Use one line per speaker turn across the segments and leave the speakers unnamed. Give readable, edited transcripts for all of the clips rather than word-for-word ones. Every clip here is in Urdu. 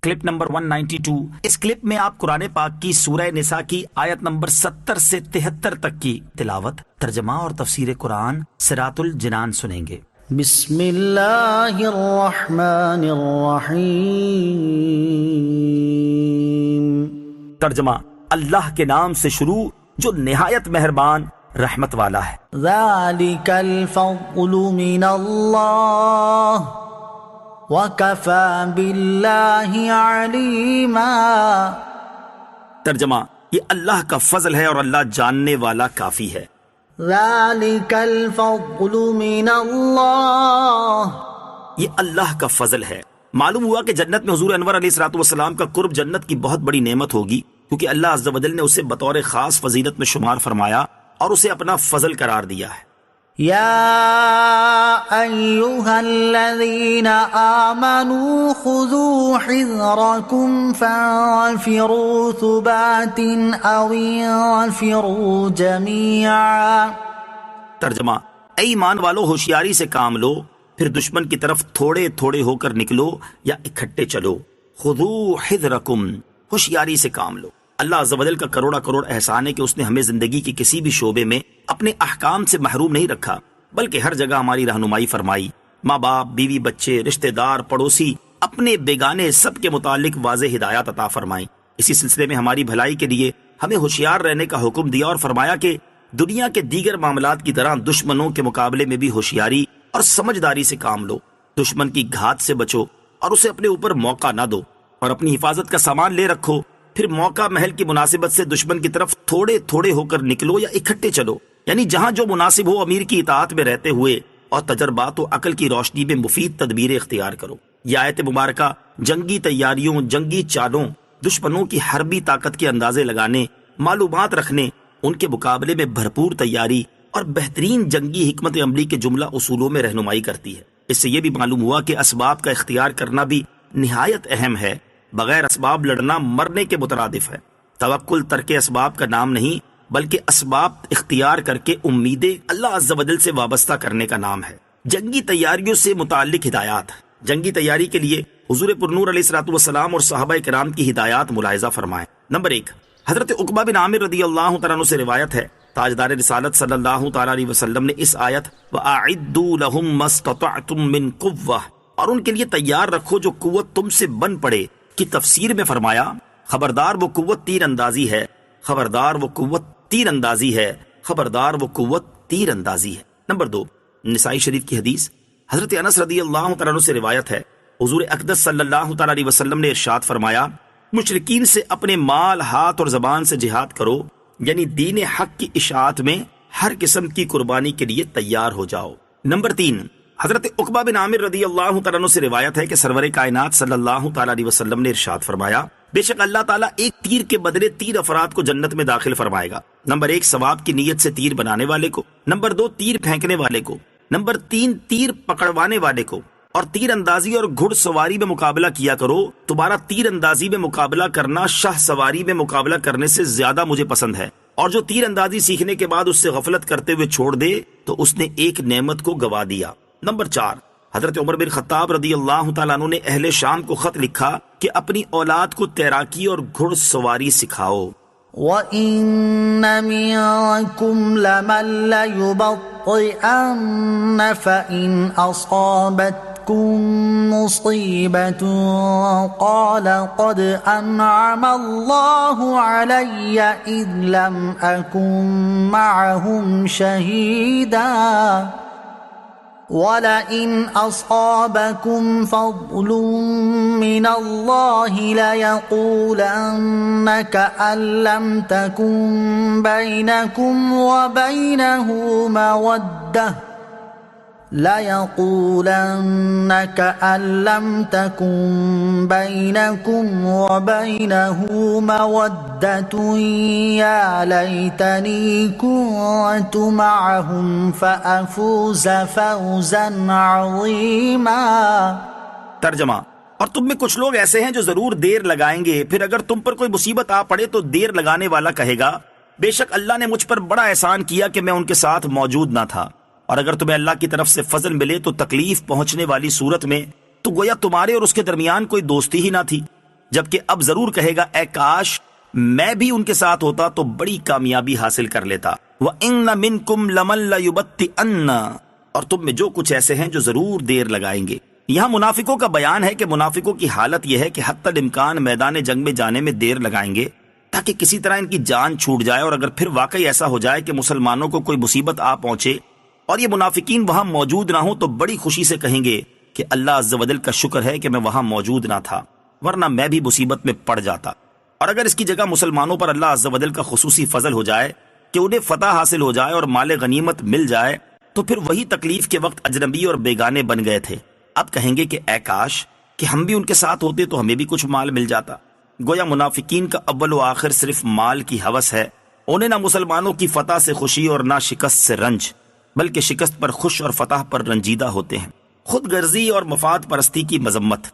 Clip number 192۔ اس کلپ میں آپ قرآن پاک کی سورہ نساء کی آیت نمبر 70 سے 73 تک کی تلاوت، ترجمہ اور تفسیر قرآن صراط الجنان سنیں گے۔
بسم اللہ الرحمن الرحیم۔
ترجمہ: اللہ کے نام سے شروع جو نہایت مہربان رحمت والا ہے۔
ذالک الفضل من اللہ وَكَفَى بِاللَّهِ عَلِيمًا۔
ترجمہ: یہ اللہ کا فضل ہے اور اللہ جاننے والا کافی ہے۔
ذَلِكَ الْفَضْلُ مِنَ اللَّهِ،
یہ اللہ کا فضل ہے۔ معلوم ہوا کہ جنت میں حضور انور علیہ الصلوۃ والسلام کا قرب جنت کی بہت بڑی نعمت ہوگی، کیونکہ اللہ عز و جل نے اسے بطور خاص فضیلت میں شمار فرمایا اور اسے اپنا فضل قرار دیا ہے۔
یا ایہا الذین آمنوا خذوا حذرکم فانفروا ثبات او انفروا جمیعا۔
ترجمہ: اے ایمان والو، ہوشیاری سے کام لو، پھر دشمن کی طرف تھوڑے تھوڑے ہو کر نکلو یا اکٹھے چلو۔ خذوا حذرکم، ہوشیاری سے کام لو۔ اللہ عز و جل کا کروڑا کروڑ احسان ہے کہ اس نے ہمیں زندگی کے کسی بھی شعبے میں اپنے احکام سے محروم نہیں رکھا، بلکہ ہر جگہ ہماری رہنمائی فرمائی۔ ماں باپ، بیوی بچے، رشتہ دار، پڑوسی، اپنے بیگانے سب کے متعلق واضح ہدایات عطا فرمائی۔ اسی سلسلے میں ہماری بھلائی کے لیے ہمیں ہوشیار رہنے کا حکم دیا اور فرمایا کہ دنیا کے دیگر معاملات کی طرح دشمنوں کے مقابلے میں بھی ہوشیاری اور سمجھداری سے کام لو۔ دشمن کی گھات سے بچو اور اسے اپنے اوپر موقع نہ دو، اور اپنی حفاظت کا سامان لے رکھو، پھر موقع محل کی مناسبت سے دشمن کی طرف تھوڑے تھوڑے ہو کر نکلو یا اکٹھے چلو، یعنی جہاں جو مناسب ہو امیر کی اطاعت میں رہتے ہوئے اور تجربات و عقل کی روشنی میں مفید تدبیریں اختیار کرو۔ یہ آیت مبارکہ جنگی تیاریوں، جنگی چالوں، دشمنوں کی حربی طاقت کے اندازے لگانے، معلومات رکھنے، ان کے مقابلے میں بھرپور تیاری اور بہترین جنگی حکمت عملی کے جملہ اصولوں میں رہنمائی کرتی ہے۔ اس سے یہ بھی معلوم ہوا کہ اسباب کا اختیار کرنا بھی نہایت اہم ہے۔ بغیر اسباب لڑنا مرنے کے مترادف ہے۔ توکل ترک اسباب کا نام نہیں، بلکہ اسباب اختیار کر کے امیدیں اللہ عز و جل سے وابستہ کرنے کا نام ہے۔ جنگی تیاریوں سے متعلق ہدایات۔ جنگی تیاری کے لیے حضور پرنور علیہ الصلوۃ والسلام اور صحابہ کرام کی ہدایات ملاحظہ فرمائیں۔ نمبر 1، حضرت عقبہ بن عامر رضی اللہ تعالیٰ عنہ سے روایت ہے، تاجدار رسالت صلی اللہ تعالیٰ علیہ وسلم نے اس آیت وَأَعِدُّوا لَهُم مَّا اسْتَطَعْتُم مِّن قُوَّةٍ، اور ان کے لیے تیار رکھو جو قوت تم سے بن پڑے، کی تفسیر میں فرمایا خبردار وہ قوت تیر اندازی ہے، خبردار وہ قوت تیر اندازی ہے، خبردار وہ قوت تیر اندازی ہے۔ نمبر 2، نسائی شریف کی حدیث، حضرت انس رضی اللہ تعالیٰ عنہ سے روایت ہے، حضور اقدس صلی اللہ تعالیٰ علیہ وسلم نے ارشاد فرمایا، مشرکین سے اپنے مال، ہاتھ اور زبان سے جہاد کرو، یعنی دین حق کی اشاعت میں ہر قسم کی قربانی کے لیے تیار ہو جاؤ۔ نمبر 3، حضرت عقبہ بن عامر رضی اللہ تعالیٰ عنہ سے روایت ہے کہ سرور کائنات صلی اللہ تعالیٰ علیہ وسلم نے ارشاد فرمایا، بے شک اللہ تعالیٰ ایک تیر کے بدلے 3 افراد کو جنت میں داخل فرمائے گا۔ نمبر 1، ثواب کی نیت سے تیر بنانے والے کو، نمبر 2، تیر پھینکنے والے کو، نمبر 3، تیر پکڑوانے والے کو۔ اور تیر اندازی اور گھڑ سواری میں مقابلہ کیا کرو، تمہارا تیر اندازی میں مقابلہ کرنا شاہ سواری میں مقابلہ کرنے سے زیادہ مجھے پسند ہے، اور جو تیر اندازی سیکھنے کے بعد اس سے غفلت کرتے ہوئے چھوڑ دے تو اس نے ایک نعمت کو گوا دیا۔ نمبر 4، حضرت عمر بن خطاب رضی اللہ تعالیٰ عنہ نے اہل شام کو خط لکھا کہ اپنی اولاد کو تیراکی اور گھڑ سواری سکھاؤ۔
وَإِنَّ مِنكُمْ لَمَن لَّيُبَطِّئَنَّ فَإِنْ أَصَابَتْكُم مُّصِيبَةٌ قَالَ قَدْ أَنْعَمَ اللَّهُ عَلَيَّ إِذْ لَمْ أَكُن مَّعَهُمْ شَهِيدًا وَلَئِنْ أَصَابَكُمْ فَضْلٌ مِّنَ اللَّهِ لَيَقُولَنَّ كَأَن لَّمْ تَكُن بَيْنَكُمْ وَبَيْنَهُ مَوَدَّةٌ لَيَقُولَنَّ كَأَن لَّمْ تَكُن بَيْنَكُمْ وَبَيْنَهُ مَوَدَّةٌ يَا لَيْتَنِي كُنتُ مَعَهُمْ فَأَفُوزَ فَوْزًا عَظِيمًا۔
ترجمہ، اور تم میں کچھ لوگ ایسے ہیں جو ضرور دیر لگائیں گے، پھر اگر تم پر کوئی مصیبت آ پڑے تو دیر لگانے والا کہے گا، بے شک اللہ نے مجھ پر بڑا احسان کیا کہ میں ان کے ساتھ موجود نہ تھا۔ اور اگر تمہیں اللہ کی طرف سے فضل ملے تو تکلیف پہنچنے والی صورت میں تو گویا تمہارے اور اس کے درمیان کوئی دوستی ہی نہ تھی۔ جبکہ اب ضرور کہے گا اے کاش میں بھی ان کے ساتھ ہوتا تو بڑی کامیابی حاصل کر لیتا۔ وَإِنَّ مِنْكُمْ لَمَن لَّيُبَطِّئَنَّ، اور تم میں جو کچھ ایسے ہیں جو ضرور دیر لگائیں گے۔ یہاں منافقوں کا بیان ہے کہ منافقوں کی حالت یہ ہے کہ حتی الامکان میدان جنگ میں جانے میں دیر لگائیں گے تاکہ کسی طرح ان کی جان چھوٹ جائے، اور اگر پھر واقعی ایسا ہو جائے کہ مسلمانوں کو کوئی مصیبت آ پہنچے اور یہ منافقین وہاں موجود نہ ہوں تو بڑی خوشی سے کہیں گے کہ اللہ عز و جل کا شکر ہے کہ میں وہاں موجود نہ تھا، ورنہ میں بھی مصیبت میں پڑ جاتا۔ اور اگر اس کی جگہ مسلمانوں پر اللہ عز و جل کا خصوصی فضل ہو جائے کہ انہیں فتح حاصل ہو جائے اور مال غنیمت مل جائے تو پھر وہی تکلیف کے وقت اجنبی اور بیگانے بن گئے تھے، اب کہیں گے کہ اے کاش کہ ہم بھی ان کے ساتھ ہوتے تو ہمیں بھی کچھ مال مل جاتا۔ گویا منافقین کا اول و آخر صرف مال کی ہوس ہے، انہیں نہ مسلمانوں کی فتح سے خوشی اور نہ شکست سے رنج، بلکہ شکست پر خوش اور فتح پر رنجیدہ ہوتے ہیں۔ خود غرضی اور مفاد پرستی کی مذمت۔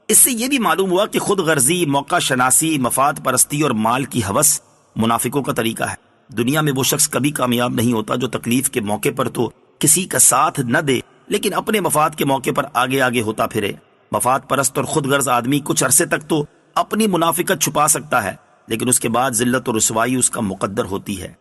اس سے یہ بھی معلوم ہوا کہ خود غرضی، موقع شناسی، مفاد پرستی اور مال کی ہوس منافقوں کا طریقہ ہے۔ دنیا میں وہ شخص کبھی کامیاب نہیں ہوتا جو تکلیف کے موقع پر تو کسی کا ساتھ نہ دے لیکن اپنے مفاد کے موقع پر آگے آگے ہوتا پھرے۔ مفاد پرست اور خود غرض آدمی کچھ عرصے تک تو اپنی منافقت چھپا سکتا ہے، لیکن اس کے بعد ذلت و رسوائی اس کا مقدر ہوتی ہے۔